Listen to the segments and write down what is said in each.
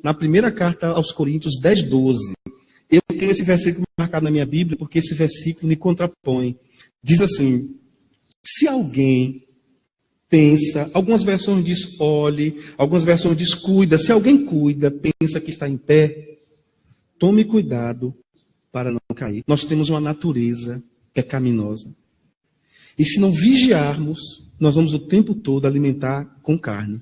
na primeira carta aos Coríntios 10:12. Eu tenho esse versículo marcado na minha Bíblia, porque esse versículo me contrapõe. Diz assim: se alguém pensa, algumas versões diz olhe, algumas versões diz cuida. Se alguém cuida, pensa que está em pé, tome cuidado para não cair. Nós temos uma natureza pecaminosa. E se não vigiarmos, nós vamos o tempo todo alimentar com carne.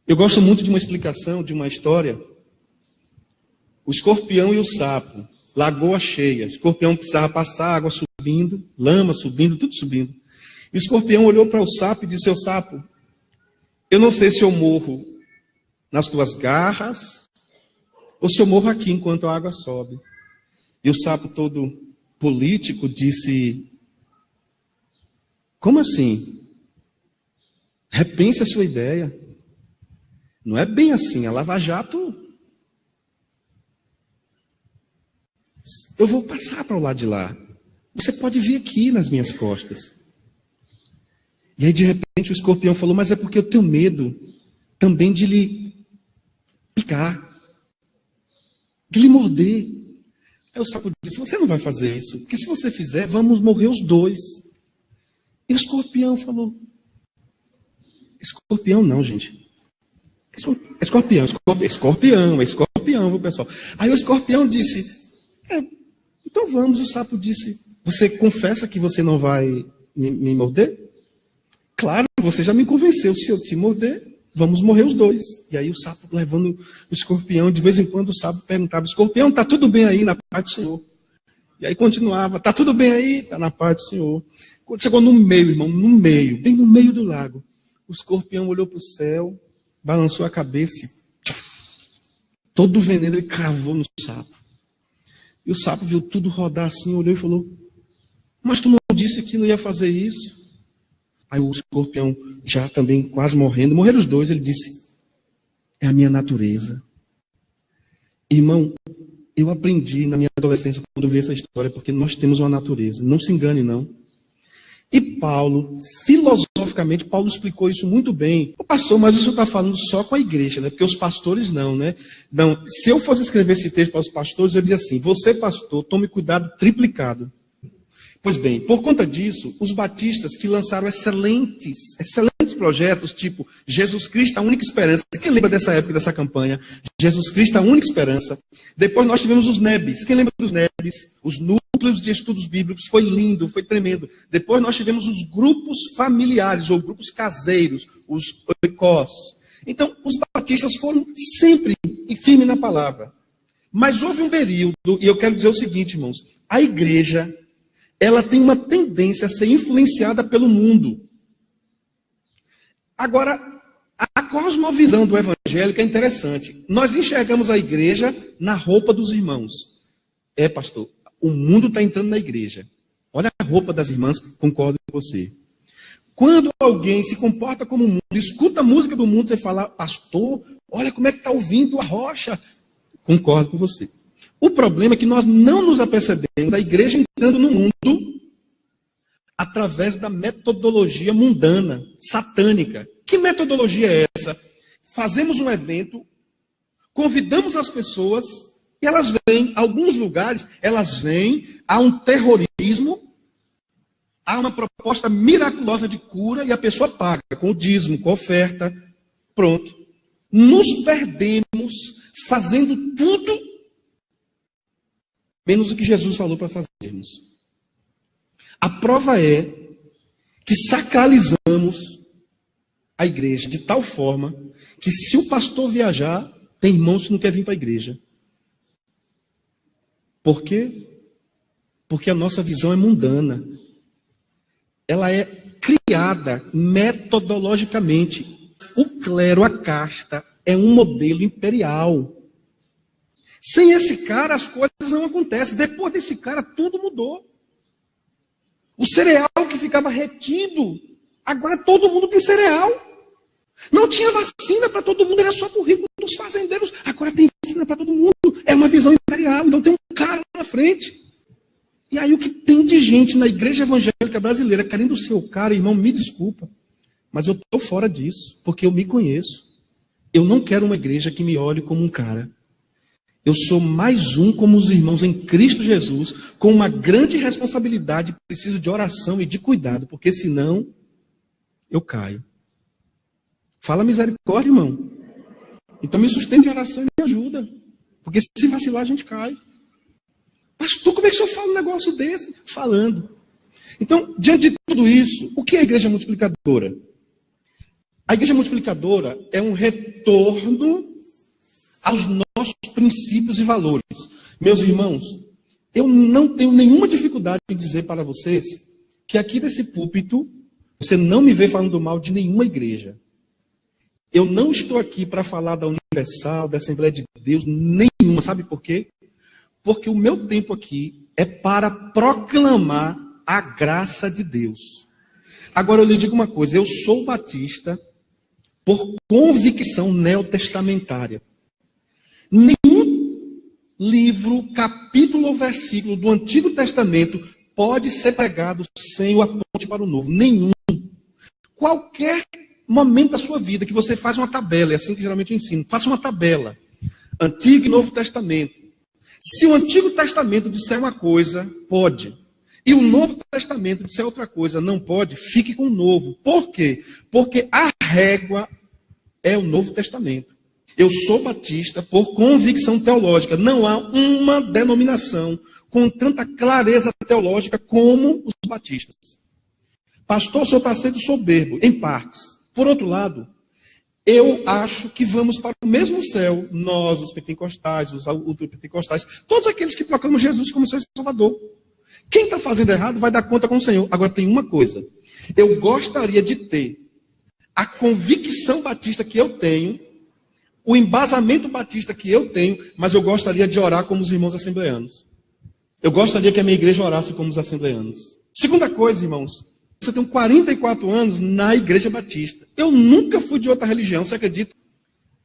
Eu gosto muito de uma explicação, de uma história. O escorpião e o sapo, lagoa cheia. O escorpião precisava passar água subindo, lama subindo, tudo subindo. E o escorpião olhou para o sapo e disse: seu sapo, eu não sei se eu morro nas tuas garras ou se eu morro aqui enquanto a água sobe. E o sapo, todo político, disse: como assim? Repense a sua ideia. Não é bem assim. A Lava Jato, eu vou passar para o lado de lá. Você pode vir aqui nas minhas costas. E aí, de repente, o escorpião falou: mas é porque eu tenho medo também de lhe picar, de lhe morder. Aí o sapo disse: você não vai fazer isso, porque se você fizer, vamos morrer os dois. E o escorpião falou: escorpião não, gente. Escorpião, viu, pessoal? Aí o escorpião disse: então vamos. O sapo disse: você confessa que você não vai me morder? Claro, você já me convenceu. Se eu te morder, vamos morrer os dois. E aí o sapo levando o escorpião. De vez em quando o sapo perguntava: escorpião, está tudo bem aí na paz do Senhor? E aí continuava: está tudo bem aí? Está na paz do Senhor. Quando chegou no meio, irmão, bem no meio do lago, o escorpião olhou para o céu, balançou a cabeça e todo o veneno ele cravou no sapo. E o sapo viu tudo rodar assim, olhou e falou: mas tu não disse que não ia fazer isso? Aí o escorpião, já também quase morrendo, morreram os dois, ele disse: é a minha natureza. Irmão, eu aprendi na minha adolescência, quando eu vi essa história, porque nós temos uma natureza. Não se engane, não. E Paulo, filosoficamente, Paulo explicou isso muito bem. O pastor, mas isso está falando só com a igreja, né? Porque os pastores não, né? Não, se eu fosse escrever esse texto para os pastores, eu dizia assim: você, pastor, tome cuidado triplicado. Pois bem, por conta disso, os batistas que lançaram excelentes projetos, tipo Jesus Cristo, a única esperança. Quem lembra dessa época, dessa campanha? Jesus Cristo, a única esperança. Depois nós tivemos os NEBs. Quem lembra dos NEBs? Os núcleos de estudos bíblicos. Foi lindo, foi tremendo. Depois nós tivemos os grupos familiares, ou grupos caseiros, os oicós. Então, os batistas foram sempre firmes na palavra. Mas houve um período, e eu quero dizer o seguinte, irmãos: a igreja, ela tem uma tendência a ser influenciada pelo mundo. Agora, a cosmovisão do evangélico é interessante. Nós enxergamos a igreja na roupa dos irmãos. Pastor, o mundo está entrando na igreja. Olha a roupa das irmãs, concordo com você. Quando alguém se comporta como o mundo, escuta a música do mundo, você fala: pastor, olha como é que está ouvindo a rocha. Concordo com você. O problema é que nós não nos apercebemos da igreja entrando no mundo através da metodologia mundana, satânica. Que metodologia é essa? Fazemos um evento, convidamos as pessoas e elas vêm, alguns lugares, elas vêm, há um terrorismo, há uma proposta miraculosa de cura e a pessoa paga com o dízimo, com a oferta, pronto. Nos perdemos fazendo tudo menos o que Jesus falou para fazermos. A prova é que sacralizamos a igreja de tal forma que, se o pastor viajar, tem irmãos que não querem vir para a igreja. Por quê? Porque a nossa visão é mundana. Ela é criada metodologicamente. O clero, a casta, é um modelo imperial. Sem esse cara, as coisas não acontecem. Depois desse cara, tudo mudou. O cereal que ficava retido, agora todo mundo tem cereal. Não tinha vacina para todo mundo, era só para o rico dos fazendeiros. Agora tem vacina para todo mundo. É uma visão imperial, então tem um cara lá na frente. E aí o que tem de gente na igreja evangélica brasileira querendo ser o cara, irmão, me desculpa, mas eu estou fora disso, porque eu me conheço. Eu não quero uma igreja que me olhe como um cara. Eu sou mais um como os irmãos em Cristo Jesus, com uma grande responsabilidade, preciso de oração e de cuidado, porque senão eu caio. Fala misericórdia, irmão. Então me sustente em oração e me ajuda. Porque se vacilar, a gente cai. Pastor, como é que o senhor fala um negócio desse? Falando. Então, diante de tudo isso, o que é a igreja multiplicadora? A igreja multiplicadora é um retorno aos nossos princípios e valores. Meus irmãos, eu não tenho nenhuma dificuldade em dizer para vocês que aqui desse púlpito, você não me vê falando mal de nenhuma igreja. Eu não estou aqui para falar da Universal, da Assembleia de Deus, nenhuma. Sabe por quê? Porque o meu tempo aqui é para proclamar a graça de Deus. Agora eu lhe digo uma coisa, eu sou batista por convicção neotestamentária. Nenhum livro, capítulo ou versículo do Antigo Testamento pode ser pregado sem o aponte para o Novo. Nenhum. Qualquer momento da sua vida que você faz uma tabela, é assim que geralmente eu ensino, faça uma tabela, Antigo e Novo Testamento. Se o Antigo Testamento disser uma coisa, pode. E o Novo Testamento disser outra coisa, não pode, fique com o Novo. Por quê? Porque a régua é o Novo Testamento. Eu sou batista por convicção teológica. Não há uma denominação com tanta clareza teológica como os batistas. Pastor, o senhor está sendo soberbo, em partes. Por outro lado, eu acho que vamos para o mesmo céu, nós, os pentecostais, os ultrapentecostais, todos aqueles que proclamam Jesus como seu Salvador. Quem está fazendo errado vai dar conta com o Senhor. Agora tem uma coisa, eu gostaria de ter a convicção batista que eu tenho, o embasamento batista que eu tenho, mas eu gostaria de orar como os irmãos assembleanos. Eu gostaria que a minha igreja orasse como os assembleanos. Segunda coisa, irmãos, eu tenho 44 anos na igreja batista. Eu nunca fui de outra religião, você acredita?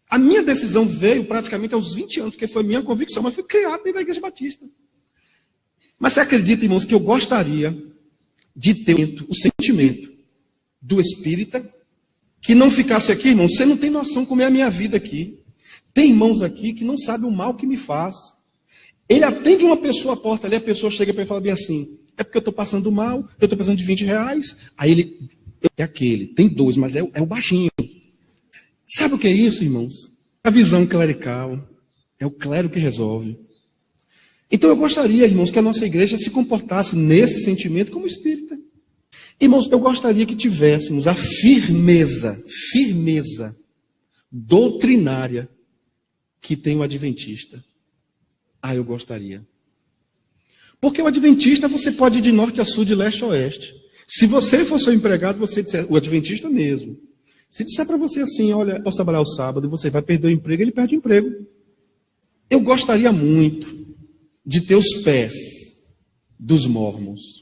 A minha decisão veio praticamente aos 20 anos, porque foi minha convicção, mas fui criado dentro da igreja batista. Mas você acredita, irmãos, que eu gostaria de ter o sentimento do espírita, que não ficasse aqui, irmão, você não tem noção como é a minha vida aqui. Tem irmãos aqui que não sabem o mal que me faz. Ele atende uma pessoa à porta ali, a pessoa chega para ele e fala bem assim, é porque eu estou passando mal, eu estou precisando de 20 reais. Aí ele, é aquele, tem dois, mas é o baixinho. Sabe o que é isso, irmãos? A visão clerical, é o clero que resolve. Então eu gostaria, irmãos, que a nossa igreja se comportasse nesse sentimento como espírita. Irmãos, eu gostaria que tivéssemos a firmeza doutrinária que tem o adventista. Ah, eu gostaria. Porque o adventista você pode ir de norte a sul, de leste a oeste. Se você for seu empregado, você disser, o adventista mesmo. Se disser para você assim, olha, posso trabalhar o sábado, e você vai perder o emprego, ele perde o emprego. Eu gostaria muito de ter os pés dos mormons.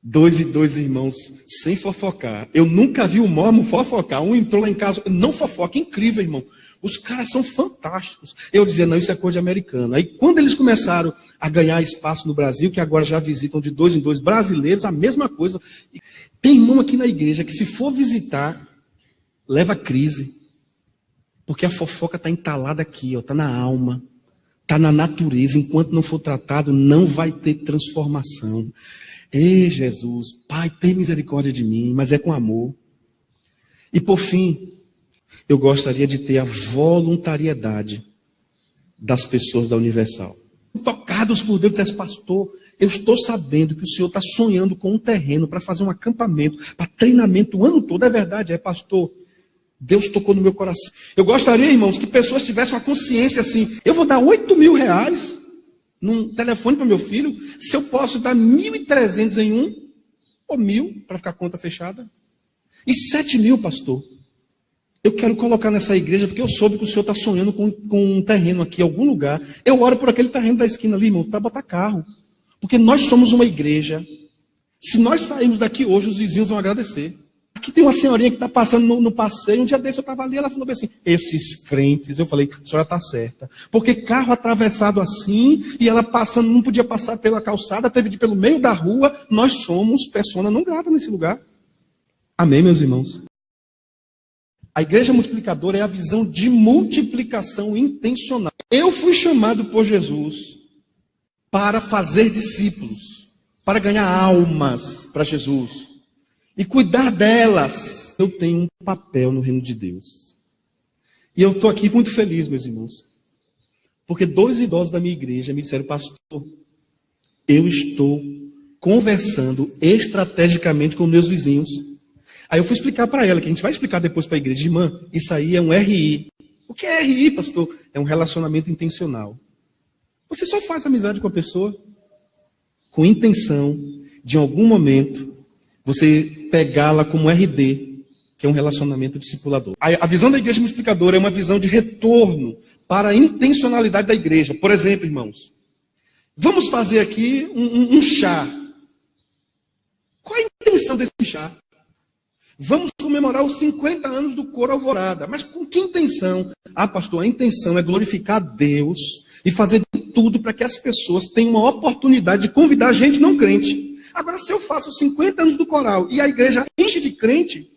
2 e 2 irmãos, sem fofocar. Eu nunca vi o mormon fofocar. Um entrou lá em casa, não fofoca, incrível, irmão. Os caras são fantásticos. Eu dizia, não, isso é coisa de americano. Aí quando eles começaram a ganhar espaço no Brasil, que agora já visitam de 2 em 2 brasileiros, a mesma coisa. Tem irmão aqui na igreja que se for visitar, leva crise. Porque a fofoca está entalada aqui, está na alma, está na natureza. Enquanto não for tratado, não vai ter transformação. Ei, Jesus, Pai, tem misericórdia de mim, mas é com amor. E por fim, eu gostaria de ter a voluntariedade das pessoas da Universal. Tocados por Deus, dissesse, pastor, eu estou sabendo que o senhor está sonhando com um terreno para fazer um acampamento, para treinamento o ano todo. É verdade, é, pastor. Deus tocou no meu coração. Eu gostaria, irmãos, que pessoas tivessem uma consciência assim, eu vou dar 8 mil reais num telefone para meu filho, se eu posso dar 1.300 em um, ou 1.000, para ficar a conta fechada. E 7 mil, pastor. Eu quero colocar nessa igreja, porque eu soube que o senhor está sonhando com um terreno aqui, em algum lugar. Eu oro por aquele terreno da esquina ali, irmão, para botar carro. Porque nós somos uma igreja. Se nós sairmos daqui hoje, os vizinhos vão agradecer. Aqui tem uma senhorinha que está passando no passeio. Um dia desse eu estava ali, ela falou bem assim, esses crentes. Eu falei, a senhora está certa. Porque carro atravessado assim, e ela passando, não podia passar pela calçada, teve de ir pelo meio da rua. Nós somos persona não grata nesse lugar. Amém, meus irmãos? A igreja multiplicadora é a visão de multiplicação intencional. Eu fui chamado por Jesus para fazer discípulos, para ganhar almas para Jesus e cuidar delas. Eu tenho um papel no reino de Deus. E eu estou aqui muito feliz, meus irmãos, porque 2 idosos da minha igreja me disseram: pastor, eu estou conversando estrategicamente com meus vizinhos. Aí eu fui explicar para ela, que a gente vai explicar depois para a igreja: irmã, isso aí é um RI. O que é RI, pastor? É um relacionamento intencional. Você só faz amizade com a pessoa com intenção de, em algum momento, você pegá-la como RD, que é um relacionamento discipulador. A visão da igreja multiplicadora é uma visão de retorno para a intencionalidade da igreja. Por exemplo, irmãos, vamos fazer aqui um chá. Qual é a intenção desse chá? Vamos comemorar os 50 anos do Coro Alvorada. Mas com que intenção? Ah, pastor, a intenção é glorificar a Deus e fazer de tudo para que as pessoas tenham uma oportunidade de convidar gente não crente. Agora, se eu faço 50 anos do coral e a igreja enche de crente,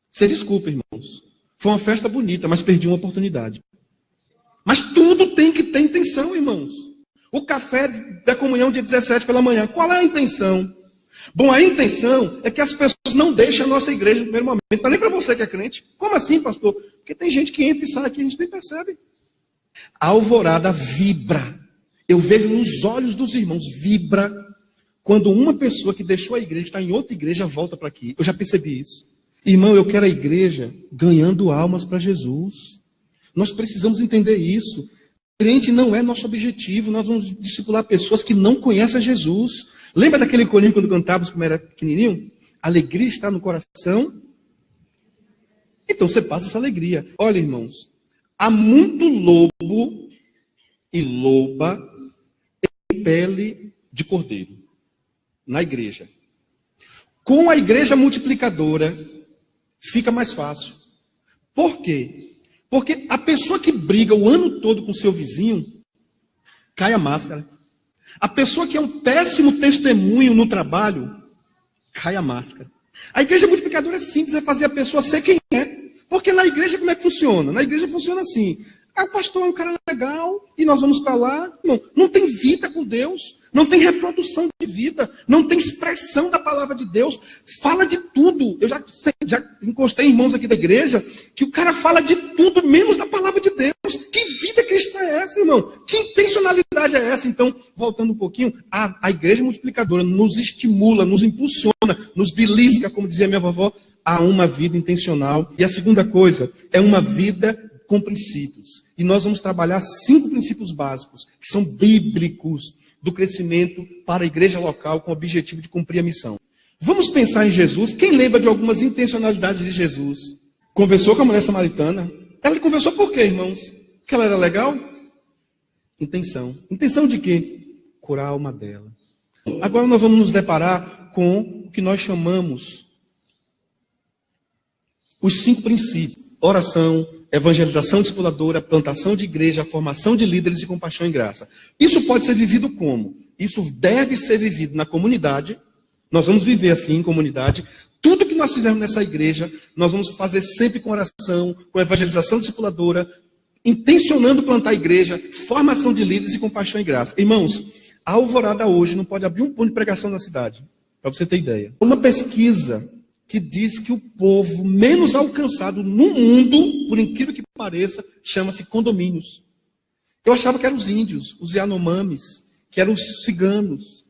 você desculpa, irmãos. Foi uma festa bonita, mas perdi uma oportunidade. Mas tudo tem que ter intenção, irmãos. O café da comunhão dia 17 pela manhã, qual é a intenção? Bom, a intenção é que as pessoas não deixem a nossa igreja no primeiro momento. Não é nem para você que é crente. Como assim, pastor? Porque tem gente que entra e sai aqui e a gente nem percebe. A alvorada vibra. Eu vejo nos olhos dos irmãos, vibra quando uma pessoa que deixou a igreja, está em outra igreja, volta para aqui. Eu já percebi isso. Irmão, eu quero a igreja ganhando almas para Jesus. Nós precisamos entender isso. Crente não é nosso objetivo. Nós vamos discipular pessoas que não conhecem a Jesus. Lembra daquele corinho quando cantávamos como era pequenininho? Alegria está no coração. Então você passa essa alegria. Olha, irmãos, há muito lobo e loba em pele de cordeiro na igreja. Com a igreja multiplicadora, fica mais fácil. Por quê? Porque a pessoa que briga o ano todo com seu vizinho, cai a máscara. A pessoa que é um péssimo testemunho no trabalho, cai a máscara. A igreja multiplicadora é simples, é fazer a pessoa ser quem é. Porque na igreja como é que funciona? Na igreja funciona assim. Ah, o pastor é um cara legal e nós vamos para lá. Não tem vida com Deus. Não tem reprodução de vida. Não tem expressão da palavra de Deus. Fala de tudo. Eu já encostei irmãos aqui da igreja que o cara fala de tudo menos da palavra de Deus. Que vida cristã é essa, irmão? Que intencionalidade é essa? Então, voltando um pouquinho, a igreja multiplicadora nos estimula, nos impulsiona, nos belisca, como dizia minha vovó, a uma vida intencional. E a segunda coisa é uma vida com princípios. E nós vamos trabalhar 5 princípios básicos, que são bíblicos, do crescimento para a igreja local com o objetivo de cumprir a missão. Vamos pensar em Jesus. Quem lembra de algumas intencionalidades de Jesus? Conversou com a mulher samaritana. Ela conversou por quê, irmãos? Porque ela era legal? Intenção. Intenção de quê? Curar a alma dela. Agora nós vamos nos deparar com o que nós chamamos os 5 princípios. Oração, evangelização discipuladora, plantação de igreja, formação de líderes e compaixão e graça. Isso pode ser vivido como? Isso deve ser vivido na comunidade. Nós vamos viver assim em comunidade. Tudo que nós fizermos nessa igreja, nós vamos fazer sempre com oração, com evangelização discipuladora, intencionando plantar a igreja, formação de líderes e compaixão e graça. Irmãos, a Alvorada hoje não pode abrir um ponto de pregação na cidade, para você ter ideia. Uma pesquisa que diz que o povo menos alcançado no mundo, por incrível que pareça, chama-se condomínios. Eu achava que eram os índios, os Yanomamis, que eram os ciganos,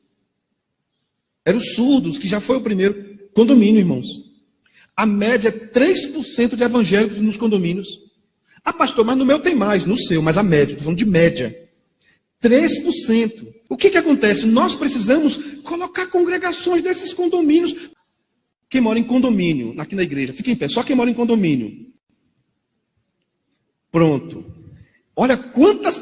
eram os surdos, que já foi o primeiro condomínio, irmãos. A média é 3% de evangélicos nos condomínios. Ah, pastor, mas no meu tem mais, no seu, mas a média, estou falando de média. 3%. O que acontece? Nós precisamos colocar congregações desses condomínios. Quem mora em condomínio, aqui na igreja, fica em pé, só quem mora em condomínio. Pronto. Olha quantas...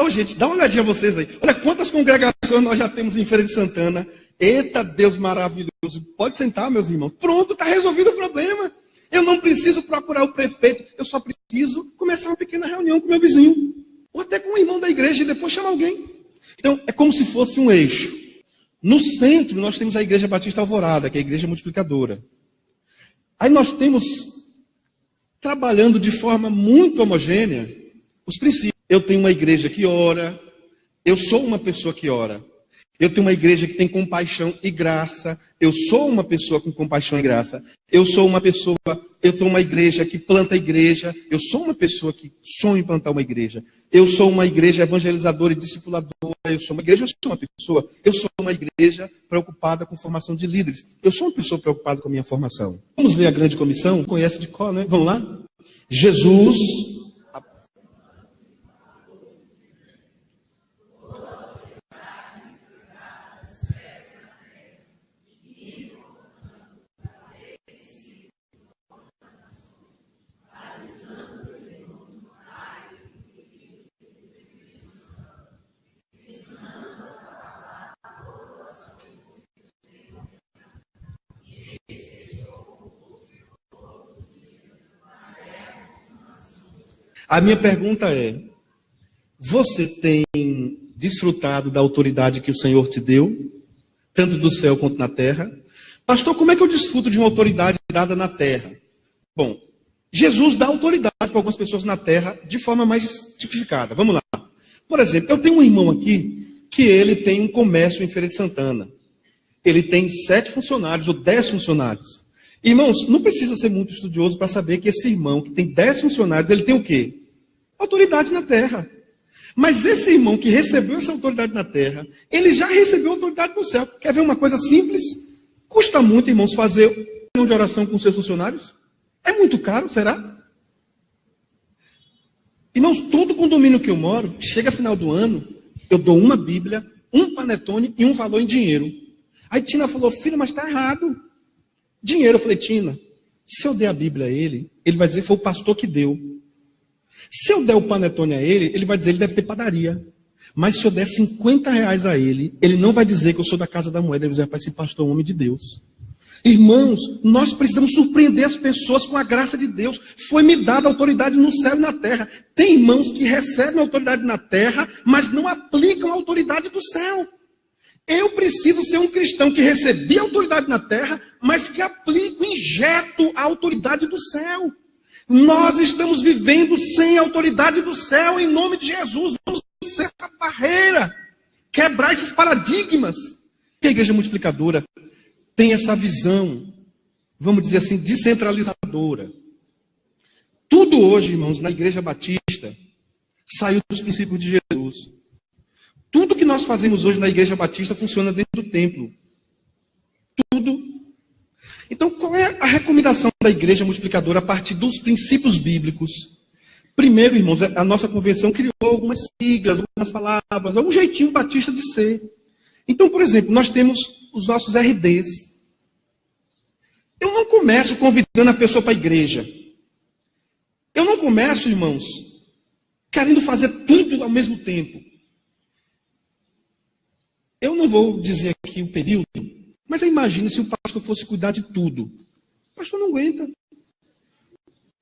gente, dá uma olhadinha vocês aí. Olha quantas congregações nós já temos em Feira de Santana. Eita, Deus maravilhoso. Pode sentar, meus irmãos. Pronto, está resolvido o problema. Eu não preciso procurar o prefeito. Eu só preciso começar uma pequena reunião com meu vizinho. Ou até com um irmão da igreja e depois chamar alguém. Então, é como se fosse um eixo. No centro, nós temos a Igreja Batista Alvorada, que é a igreja multiplicadora. Aí nós temos trabalhando de forma muito homogênea os princípios. Eu tenho uma igreja que ora, eu sou uma pessoa que ora. Eu tenho uma igreja que tem compaixão e graça. Eu sou uma pessoa com compaixão e graça. Eu tenho uma igreja que planta a igreja. Eu sou uma pessoa que sonha em plantar uma igreja. Eu sou uma igreja evangelizadora e discipuladora. Eu sou uma igreja preocupada com formação de líderes. Eu sou uma pessoa preocupada com a minha formação. Vamos ler a grande comissão? Conhece de cor, né? Vamos lá? Jesus... A minha pergunta é: você tem desfrutado da autoridade que o Senhor te deu, tanto do céu quanto na terra? Pastor, como é que eu desfruto de uma autoridade dada na terra? Bom, Jesus dá autoridade para algumas pessoas na terra de forma mais tipificada. Vamos lá. Por exemplo, eu tenho um irmão aqui que ele tem um comércio em Feira de Santana. Ele tem 7 funcionários ou 10 funcionários. Irmãos, não precisa ser muito estudioso para saber que esse irmão que tem 10 funcionários, ele tem o quê? Autoridade na terra. Mas esse irmão que recebeu essa autoridade na terra, ele já recebeu autoridade no céu. Quer ver uma coisa simples? Custa muito, irmãos, fazer uma reunião de oração com seus funcionários? É muito caro, será? Irmãos, todo condomínio que eu moro, chega final do ano, eu dou uma Bíblia, um panetone e um valor em dinheiro. Aí Tina falou: filho, mas está errado. Dinheiro. Eu falei: Tina, se eu der a Bíblia a ele, ele vai dizer que foi o pastor que deu. Se eu der o panetone a ele, ele vai dizer que ele deve ter padaria. Mas se eu der R$50 a ele, ele não vai dizer que eu sou da casa da moeda, ele vai dizer: rapaz, esse pastor é um homem de Deus. Irmãos, nós precisamos surpreender as pessoas com a graça de Deus. Foi-me dada autoridade no céu e na terra. Tem irmãos que recebem autoridade na terra, mas não aplicam a autoridade do céu. Eu preciso ser um cristão que recebi a autoridade na terra, mas que aplico, injeto a autoridade do céu. Nós estamos vivendo sem a autoridade do céu, em nome de Jesus. Vamos vencer essa barreira, quebrar esses paradigmas. Que a igreja multiplicadora tem essa visão, vamos dizer assim, descentralizadora. Tudo hoje, irmãos, na igreja batista, saiu dos princípios de Jesus. Tudo que nós fazemos hoje na igreja batista funciona dentro do templo. Tudo. Então, qual é a recomendação da igreja multiplicadora a partir dos princípios bíblicos? Primeiro, irmãos, a nossa convenção criou algumas siglas, algumas palavras, algum jeitinho batista de ser. Então, por exemplo, nós temos os nossos RDs. Eu não começo convidando a pessoa para a igreja. Eu não começo, irmãos, querendo fazer tudo ao mesmo tempo. Eu não vou dizer aqui o período, mas imagine se o pastor fosse cuidar de tudo. O pastor não aguenta.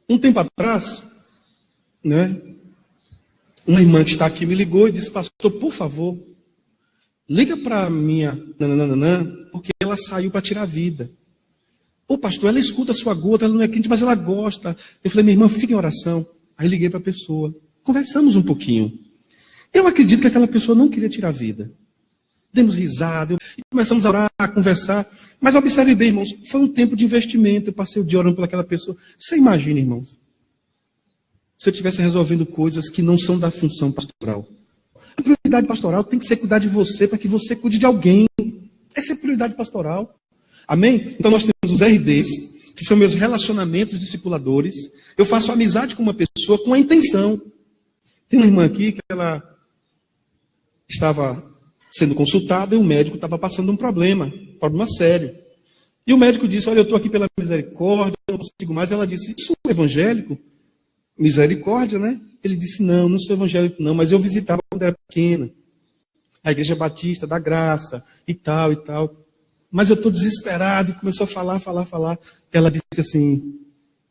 Um tempo atrás, né, uma irmã que está aqui me ligou e disse: pastor, por favor, liga para a minha nananana, porque ela saiu para tirar a vida. Ô pastor, ela escuta a sua gota, ela não é crente, mas ela gosta. Eu falei: minha irmã, fica em oração. Aí liguei para a pessoa. Conversamos um pouquinho. Eu acredito que aquela pessoa não queria tirar a vida. Demos risada, e começamos a orar, a conversar. Mas observe bem, irmãos, foi um tempo de investimento. Eu passei o dia orando por aquela pessoa. Você imagina, irmãos, se eu estivesse resolvendo coisas que não são da função pastoral. A prioridade pastoral tem que ser cuidar de você, para que você cuide de alguém. Essa é a prioridade pastoral. Amém? Então nós temos os RDs, que são meus relacionamentos discipuladores. Eu faço amizade com uma pessoa com a intenção. Tem uma irmã aqui que ela estava sendo consultada e o médico estava passando um problema sério. E o médico disse: olha, eu estou aqui pela misericórdia, eu não consigo mais. Ela disse: isso é evangélico? Misericórdia, né? Ele disse: não, não sou evangélico não, mas eu visitava quando era pequena a Igreja Batista da Graça e tal e tal. Mas eu estou desesperado. E começou a falar. Ela disse assim: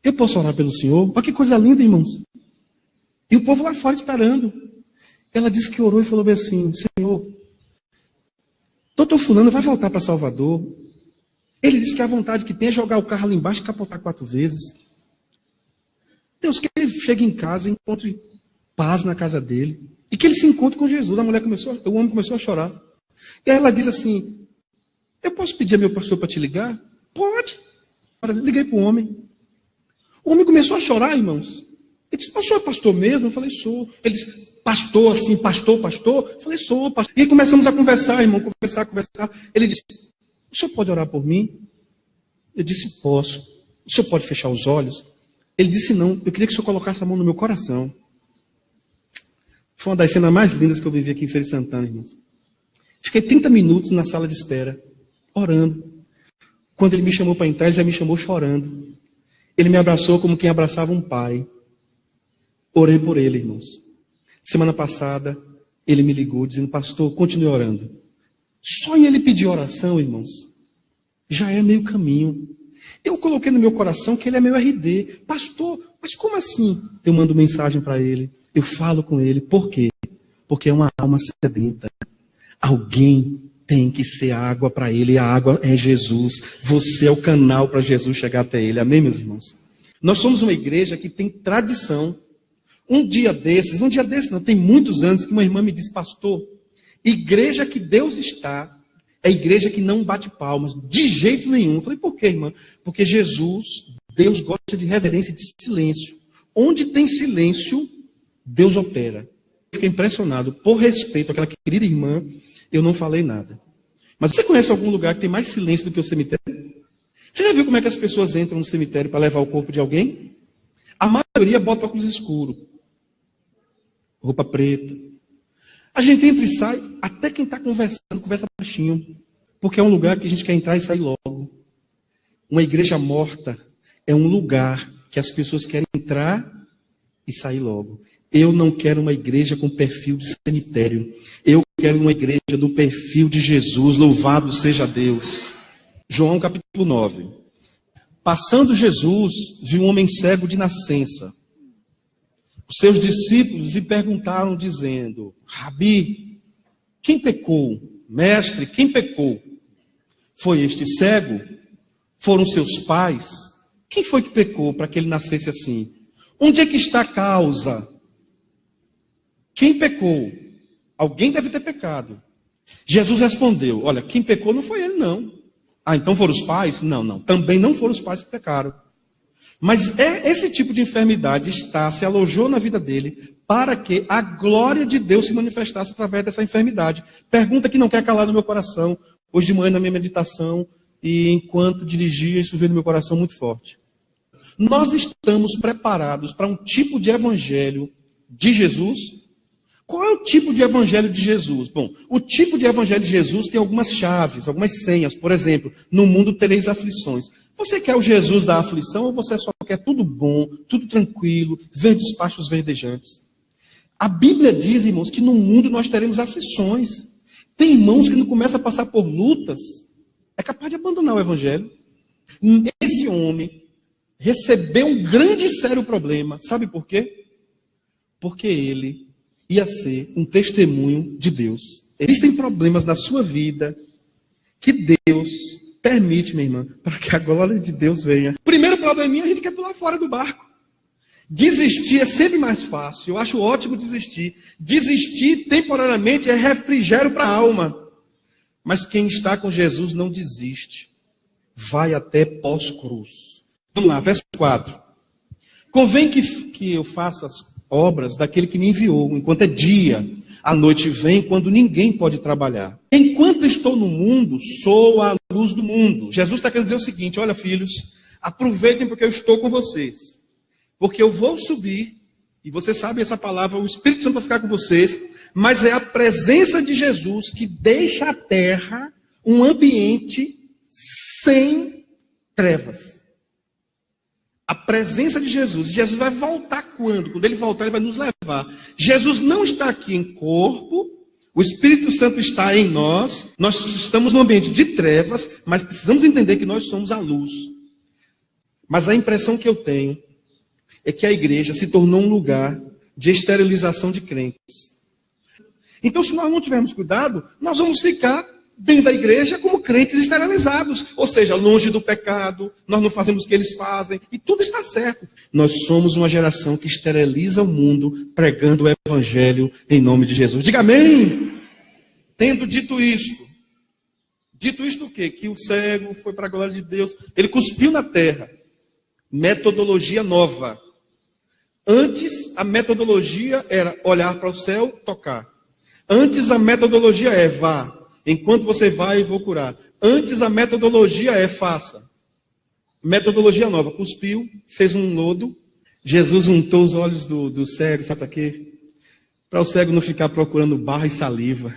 eu posso orar pelo senhor? Olha que coisa linda, irmãos. E o povo lá fora esperando. Ela disse que orou e falou bem assim: Senhor, doutor fulano vai voltar para Salvador. Ele disse que a vontade que tem é jogar o carro ali embaixo e capotar 4 vezes. Deus, que ele chegue em casa e encontre paz na casa dele. E que ele se encontre com Jesus. O homem começou a chorar. E aí ela diz assim, eu posso pedir a meu pastor para te ligar? Pode. Liguei para o homem. O homem começou a chorar, irmãos. Ele disse, o senhor é pastor mesmo? Eu falei, sou. Ele disse, pastor assim, pastor? Eu falei, sou, pastor. E aí começamos a conversar, irmão, conversar. Ele disse, o senhor pode orar por mim? Eu disse, posso. O senhor pode fechar os olhos? Ele disse, não, eu queria que o senhor colocasse a mão no meu coração. Foi uma das cenas mais lindas que eu vivi aqui em Feira de Santana, irmãos. Fiquei 30 minutos na sala de espera, orando. Quando ele me chamou para entrar, ele já me chamou chorando. Ele me abraçou como quem abraçava um pai. Orei por ele, irmãos. Semana passada, ele me ligou dizendo, pastor, continue orando. Só em ele pedir oração, irmãos, já é meio caminho. Eu coloquei no meu coração que ele é meu RD. Pastor, mas como assim? Eu mando mensagem para ele, eu falo com ele. Por quê? Porque é uma alma sedenta. Alguém tem que ser água para ele, e a água é Jesus. Você é o canal para Jesus chegar até ele. Amém, meus irmãos? Nós somos uma igreja que tem tradição. Um dia desses não, tem muitos anos que uma irmã me disse, pastor, igreja que Deus está, é igreja que não bate palmas, de jeito nenhum. Eu falei, por quê, irmã? Porque Jesus, Deus gosta de reverência e de silêncio. Onde tem silêncio, Deus opera. Eu fiquei impressionado, por respeito àquela querida irmã, eu não falei nada. Mas você conhece algum lugar que tem mais silêncio do que o cemitério? Você já viu como é que as pessoas entram no cemitério para levar o corpo de alguém? A maioria bota óculos escuros, roupa preta. A gente entra e sai, até quem está conversando, conversa baixinho. Porque é um lugar que a gente quer entrar e sair logo. Uma igreja morta é um lugar que as pessoas querem entrar e sair logo. Eu não quero uma igreja com perfil de cemitério. Eu quero uma igreja do perfil de Jesus. Louvado seja Deus. João capítulo 9. Passando Jesus, viu um homem cego de nascença. Os seus discípulos lhe perguntaram, dizendo, Rabi, quem pecou? Mestre, quem pecou? Foi este cego? Foram seus pais? Quem foi que pecou para que ele nascesse assim? Onde é que está a causa? Quem pecou? Alguém deve ter pecado. Jesus respondeu, olha, quem pecou não foi ele, não. Ah, então foram os pais? Não. Também não foram os pais que pecaram. Mas esse tipo de enfermidade se alojou na vida dele para que a glória de Deus se manifestasse através dessa enfermidade. Pergunta que não quer calar no meu coração. Hoje de manhã na minha meditação e enquanto dirigia, isso veio no meu coração muito forte. Nós estamos preparados para um tipo de evangelho de Jesus? Qual é o tipo de evangelho de Jesus? Bom, o tipo de evangelho de Jesus tem algumas chaves, algumas senhas. Por exemplo, no mundo tereis aflições. Você quer o Jesus da aflição ou você só quer tudo bom, tudo tranquilo, verdes pastos verdejantes? A Bíblia diz, irmãos, que no mundo nós teremos aflições. Tem irmãos que não começam a passar por lutas, é capaz de abandonar o evangelho. Esse homem recebeu um grande e sério problema. Sabe por quê? Porque ele ia ser um testemunho de Deus. Existem problemas na sua vida que Deus permite, minha irmã, para que a glória de Deus venha. Primeiro probleminha, a gente quer pular fora do barco. Desistir é sempre mais fácil. Eu acho ótimo desistir. Desistir temporariamente é refrigério para a alma. Mas quem está com Jesus não desiste. Vai até pós-cruz. Vamos lá, verso 4. Convém que eu faça as obras daquele que me enviou, enquanto é dia. A noite vem quando ninguém pode trabalhar. Enquanto estou no mundo, sou a luz do mundo. Jesus está querendo dizer o seguinte, olha filhos, aproveitem porque eu estou com vocês. Porque eu vou subir, e você sabe essa palavra, o Espírito Santo vai ficar com vocês, mas é a presença de Jesus que deixa a terra um ambiente sem trevas. A presença de Jesus. Jesus vai voltar quando? Quando ele voltar, ele vai nos levar. Jesus não está aqui em corpo, o Espírito Santo está em nós, nós estamos num ambiente de trevas, mas precisamos entender que nós somos a luz. Mas a impressão que eu tenho é que a igreja se tornou um lugar de esterilização de crentes. Então, se nós não tivermos cuidado, nós vamos ficar dentro da igreja como crentes esterilizados, ou seja, longe do pecado, nós não fazemos o que eles fazem, e tudo está certo. Nós somos uma geração que esteriliza o mundo, pregando o evangelho em nome de Jesus. Diga amém! Tendo dito isto o quê? Que o cego foi para a glória de Deus, ele cuspiu na terra. Metodologia nova. Antes, a metodologia era olhar para o céu, tocar. Antes, a metodologia é vá. Enquanto você vai, eu vou curar. Antes, a metodologia é faça. Metodologia nova. Cuspiu, fez um lodo. Jesus untou os olhos do cego. Sabe para quê? Para o cego não ficar procurando barra e saliva.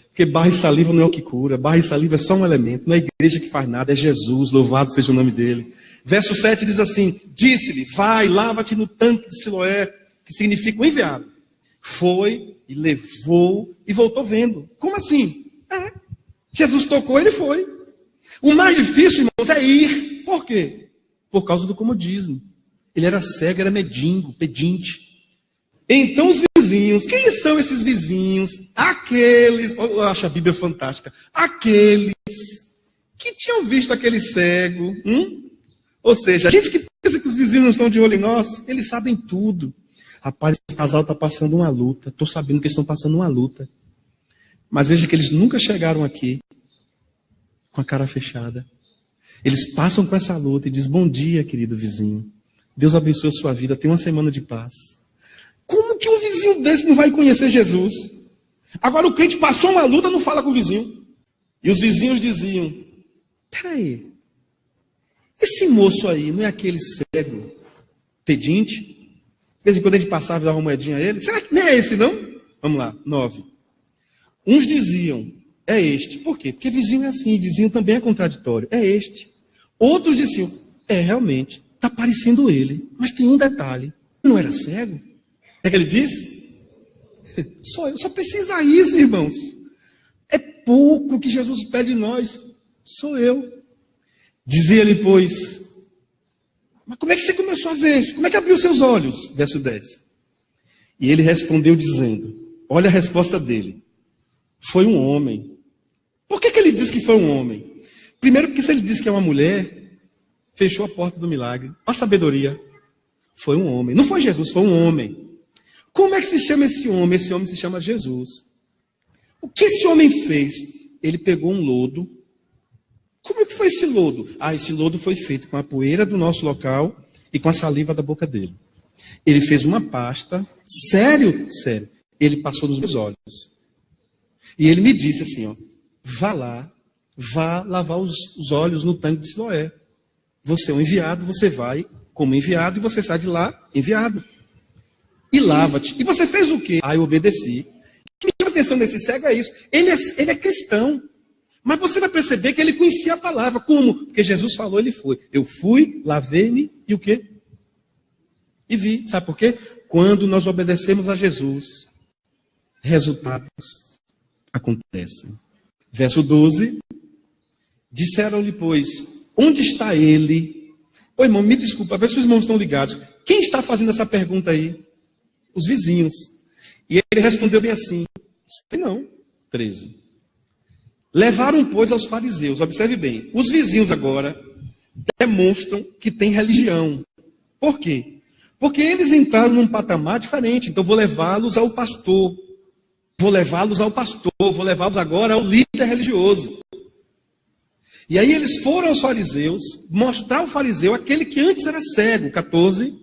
Porque barra e saliva não é o que cura. Barra e saliva é só um elemento. Não é a igreja que faz nada, é Jesus. Louvado seja o nome dele. Verso 7 diz assim: disse-lhe, vai, lava-te no tanque de Siloé, que significa o enviado. Foi e levou e voltou vendo. Como assim? Jesus tocou, ele foi. O mais difícil, irmãos, é ir. Por quê? Por causa do comodismo. Ele era cego, era medingo, pedinte. Então os vizinhos, quem são esses vizinhos? Aqueles, eu acho a Bíblia fantástica, aqueles que tinham visto aquele cego. Ou seja, a gente que pensa que os vizinhos não estão de olho em nós, eles sabem tudo. Rapaz, esse casal está passando uma luta. Estou sabendo que eles estão passando uma luta. Mas veja que eles nunca chegaram aqui com a cara fechada. Eles passam com essa luta e dizem: bom dia, querido vizinho. Deus abençoe a sua vida, tenha uma semana de paz. Como que um vizinho desse não vai conhecer Jesus? Agora o crente passou uma luta, não fala com o vizinho. E os vizinhos diziam: peraí, esse moço aí não é aquele cego, pedinte? De vez em quando a gente passava e dava uma moedinha a ele. Será que não é esse, não? Vamos lá, 9. Uns diziam: é este. Por quê? Porque vizinho é assim, vizinho também é contraditório. É este. Outros diziam: é, realmente, está parecendo ele. Mas tem um detalhe: não era cego? É que ele disse? Só precisa isso, irmãos. É pouco que Jesus pede de nós. Sou eu. Dizia-lhe, pois: mas como é que você começou a ver? Como é que abriu seus olhos? Verso 10. E ele respondeu dizendo: olha a resposta dele. Foi um homem. Por que ele diz que foi um homem? Primeiro, porque se ele diz que é uma mulher, fechou a porta do milagre. A sabedoria. Foi um homem. Não foi Jesus, foi um homem. Como é que se chama esse homem? Esse homem se chama Jesus. O que esse homem fez? Ele pegou um lodo. Como é que foi esse lodo? Esse lodo foi feito com a poeira do nosso local e com a saliva da boca dele. Ele fez uma pasta. Sério? Sério. Ele passou nos meus olhos. E ele me disse assim, ó: vá lá, vá lavar os olhos no tanque de Siloé. Você é um enviado, você vai como enviado e você sai de lá enviado. E lava-te. E você fez o quê? Eu obedeci. O que me chama a atenção desse cego é isso. Ele é cristão. Mas você vai perceber que ele conhecia a palavra. Como? Porque Jesus falou, ele foi. Eu fui, lavei-me e o quê? E vi. Sabe por quê? Quando nós obedecemos a Jesus, resultados acontecem. Verso 12. Disseram-lhe, pois, onde está ele? Ô irmão, me desculpa, vê se os irmãos estão ligados. Quem está fazendo essa pergunta aí? Os vizinhos. E ele respondeu bem assim: não. 13. Levaram, pois, aos fariseus. Observe bem. Os vizinhos agora demonstram que têm religião. Por quê? Porque eles entraram num patamar diferente. Então, vou levá-los ao pastor. Vou levá-los ao pastor. Vou levá-los agora ao líder religioso. E aí eles foram aos fariseus mostrar ao fariseu aquele que antes era cego. 14.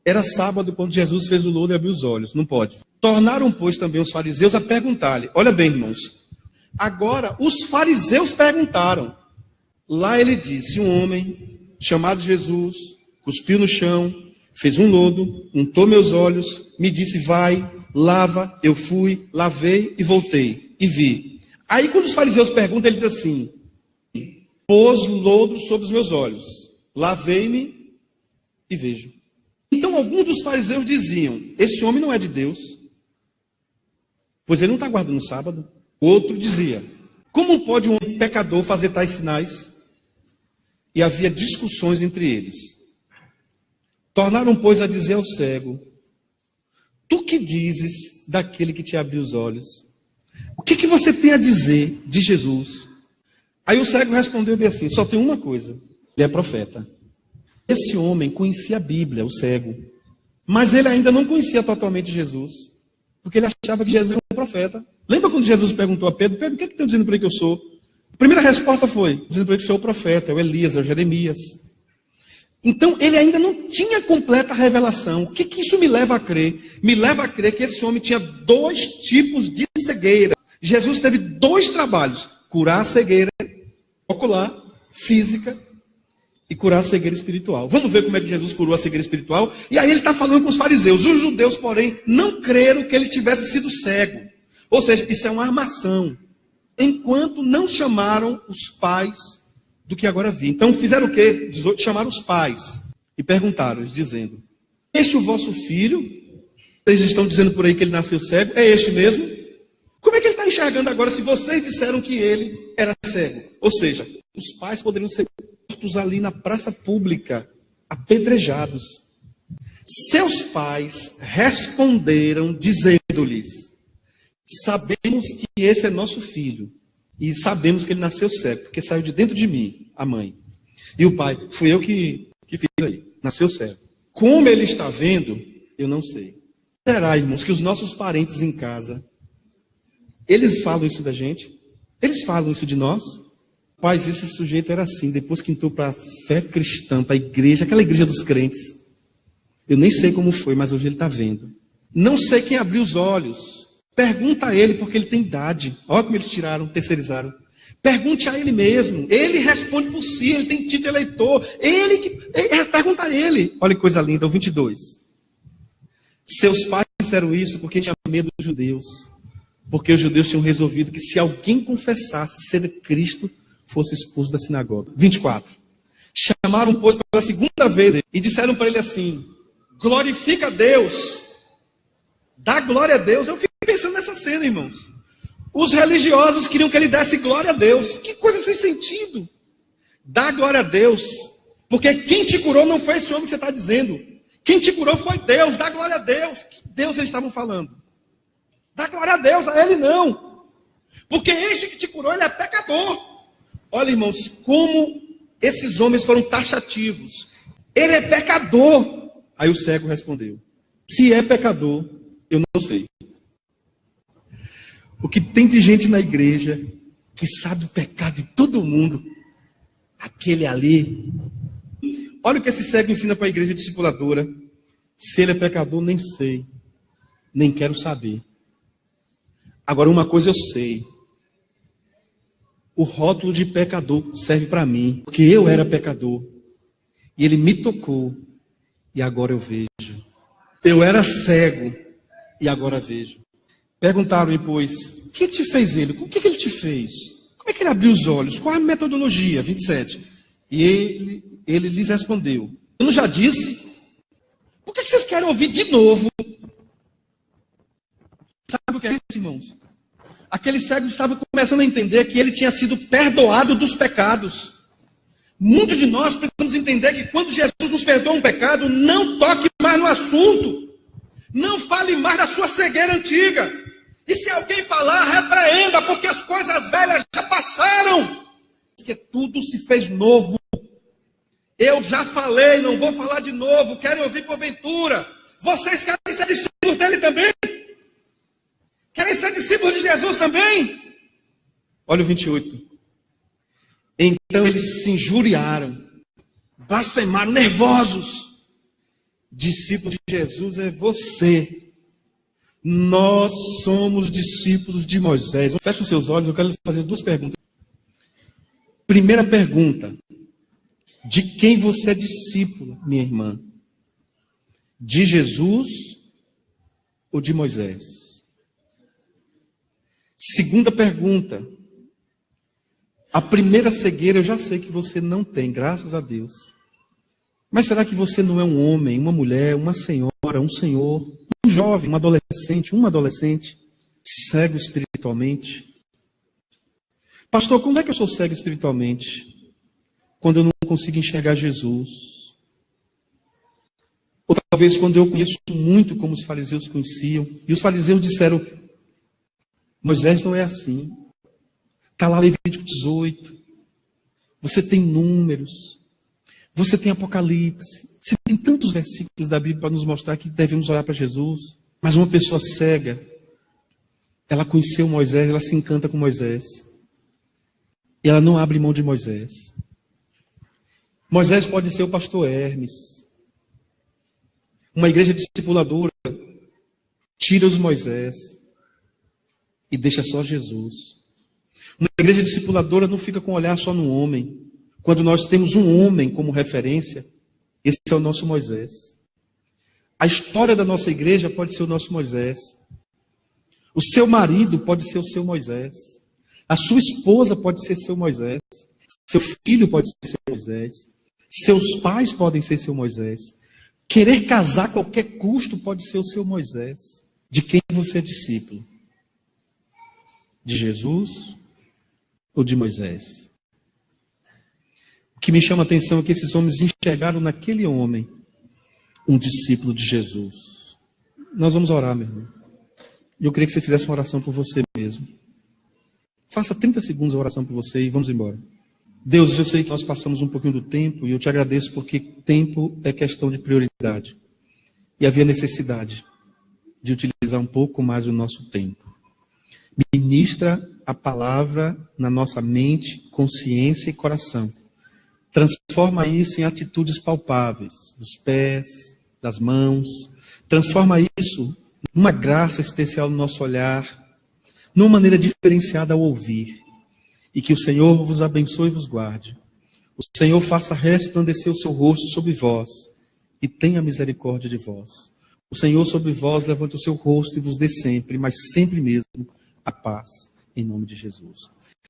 Era sábado quando Jesus fez o lodo e abriu os olhos. Não pode. Tornaram, pois, também os fariseus a perguntar-lhe. Olha bem, irmãos. Agora, os fariseus perguntaram. Lá ele disse: um homem chamado Jesus cuspiu no chão, fez um lodo, untou meus olhos, me disse: vai, lava. Eu fui, lavei e voltei e vi. Aí quando os fariseus perguntam, ele diz assim: pôs lodo sobre os meus olhos, lavei-me e vejo. Então alguns dos fariseus diziam: esse homem não é de Deus, pois ele não está guardando o sábado. O outro dizia: como pode um pecador fazer tais sinais? E havia discussões entre eles. Tornaram, pois, a dizer ao cego: tu que dizes daquele que te abriu os olhos? O que você tem a dizer de Jesus? Aí o cego respondeu bem assim, só tem uma coisa, ele é profeta. Esse homem conhecia a Bíblia, o cego, mas ele ainda não conhecia totalmente Jesus, porque ele achava que Jesus era um profeta. Lembra quando Jesus perguntou a Pedro, Pedro, o que estão dizendo por aí que eu sou? A primeira resposta foi, dizendo por aí que eu sou o profeta, é o Elias, é o Jeremias. Então, ele ainda não tinha completa revelação. O que isso me leva a crer? Me leva a crer que esse homem tinha 2 tipos de cegueira. Jesus teve 2 trabalhos, curar a cegueira ocular, física, e curar a cegueira espiritual. Vamos ver como é que Jesus curou a cegueira espiritual? E aí ele está falando com os fariseus. Os judeus, porém, não creram que ele tivesse sido cego. Ou seja, isso é uma armação. Enquanto não chamaram os pais do que agora vi. Então fizeram o quê? 18, chamaram os pais e perguntaram, dizendo, este o vosso filho? Vocês estão dizendo por aí que ele nasceu cego? É este mesmo? Como é que ele está enxergando agora se vocês disseram que ele era cego? Ou seja, os pais poderiam ser mortos ali na praça pública, apedrejados. Seus pais responderam dizendo-lhes, sabemos que esse é nosso filho. E sabemos que ele nasceu cego, porque saiu de dentro de mim, a mãe. E o pai, fui eu que fiz aí, nasceu cego. Como ele está vendo, eu não sei. Será, irmãos, que os nossos parentes em casa, eles falam isso da gente? Eles falam isso de nós? Pais, esse sujeito era assim, depois que entrou para a fé cristã, para a igreja, aquela igreja dos crentes. Eu nem sei como foi, mas hoje ele está vendo. Não sei quem abriu os olhos. Pergunta a ele, porque ele tem idade. Olha como eles tiraram, terceirizaram. Pergunte a ele mesmo. Ele responde por si, ele tem título eleitor. Pergunta a ele. Olha que coisa linda, o 22. Seus pais fizeram isso porque tinham medo dos judeus. Porque os judeus tinham resolvido que se alguém confessasse ser Cristo, fosse expulso da sinagoga. 24. Chamaram, pois, pela segunda vez e disseram para ele assim, glorifica a Deus. Dá glória a Deus. Eu fico pensando nessa cena, irmãos. Os religiosos queriam que ele desse glória a Deus. Que coisa sem sentido. Dá glória a Deus. Porque quem te curou não foi esse homem que você está dizendo. Quem te curou foi Deus. Dá glória a Deus. Que Deus eles estavam falando? Dá glória a Deus, a ele não. Porque este que te curou, ele é pecador. Olha, irmãos, como esses homens foram taxativos. Ele é pecador. Aí o cego respondeu, se é pecador, eu não sei. O que tem de gente na igreja que sabe o pecado de todo mundo, aquele ali. Olha o que esse cego ensina para a igreja discipuladora. Se ele é pecador, nem sei, nem quero saber. Agora, uma coisa eu sei. O rótulo de pecador serve para mim, porque eu era pecador. E ele me tocou, e agora eu vejo. Eu era cego, e agora vejo. Perguntaram-lhe, pois, o que te fez ele? O que ele te fez? Como é que ele abriu os olhos? Qual a metodologia? 27. E ele lhes respondeu, eu não já disse? Por que vocês querem ouvir de novo? Sabe o que é isso, irmãos? Aquele cego estava começando a entender que ele tinha sido perdoado dos pecados. Muitos de nós precisamos entender que quando Jesus nos perdoa um pecado, não toque mais no assunto. Não fale mais da sua cegueira antiga. E se alguém falar, repreenda, porque as coisas velhas já passaram. Porque tudo se fez novo. Eu já falei, não vou falar de novo. Querem ouvir porventura? Vocês querem ser discípulos dele também? Querem ser discípulos de Jesus também? Olha o 28. Então eles se injuriaram, blasfemaram, nervosos. Discípulo de Jesus é você. Nós somos discípulos de Moisés. Feche os seus olhos, eu quero fazer 2 perguntas. Primeira pergunta. De quem você é discípula, minha irmã? De Jesus ou de Moisés? Segunda pergunta. A primeira cegueira eu já sei que você não tem, graças a Deus. Mas será que você não é um homem, uma mulher, uma senhora, um senhor, um jovem, uma adolescente, cego espiritualmente? Pastor, como é que eu sou cego espiritualmente? Quando eu não consigo enxergar Jesus. Ou talvez quando eu conheço muito como os fariseus conheciam. E os fariseus disseram, Moisés não é assim. Está lá Levítico 18. Você tem Números. Você tem Apocalipse. Você tem tantos versículos da Bíblia para nos mostrar que devemos olhar para Jesus. Mas uma pessoa cega, ela conheceu Moisés, ela se encanta com Moisés. E ela não abre mão de Moisés. Moisés pode ser o pastor Hermes. Uma igreja discipuladora tira os Moisés e deixa só Jesus. Uma igreja discipuladora não fica com o olhar só no homem. Quando nós temos um homem como referência, esse é o nosso Moisés. A história da nossa igreja pode ser o nosso Moisés. O seu marido pode ser o seu Moisés. A sua esposa pode ser seu Moisés. Seu filho pode ser seu Moisés. Seus pais podem ser seu Moisés. Querer casar a qualquer custo pode ser o seu Moisés. De quem você é discípulo? De Jesus ou de Moisés? O que me chama a atenção é que esses homens enxergaram naquele homem um discípulo de Jesus. Nós vamos orar, meu irmão. E eu queria que você fizesse uma oração por você mesmo. Faça 30 segundos a oração por você e vamos embora. Deus, eu sei que nós passamos um pouquinho do tempo e eu te agradeço porque tempo é questão de prioridade. E havia necessidade de utilizar um pouco mais o nosso tempo. Ministra a palavra na nossa mente, consciência e coração. Transforma isso em atitudes palpáveis, dos pés, das mãos. Transforma isso numa graça especial no nosso olhar, numa maneira diferenciada ao ouvir. E que o Senhor vos abençoe e vos guarde. O Senhor faça resplandecer o seu rosto sobre vós e tenha misericórdia de vós. O Senhor sobre vós levante o seu rosto e vos dê sempre, mas sempre mesmo, a paz. Em nome de Jesus.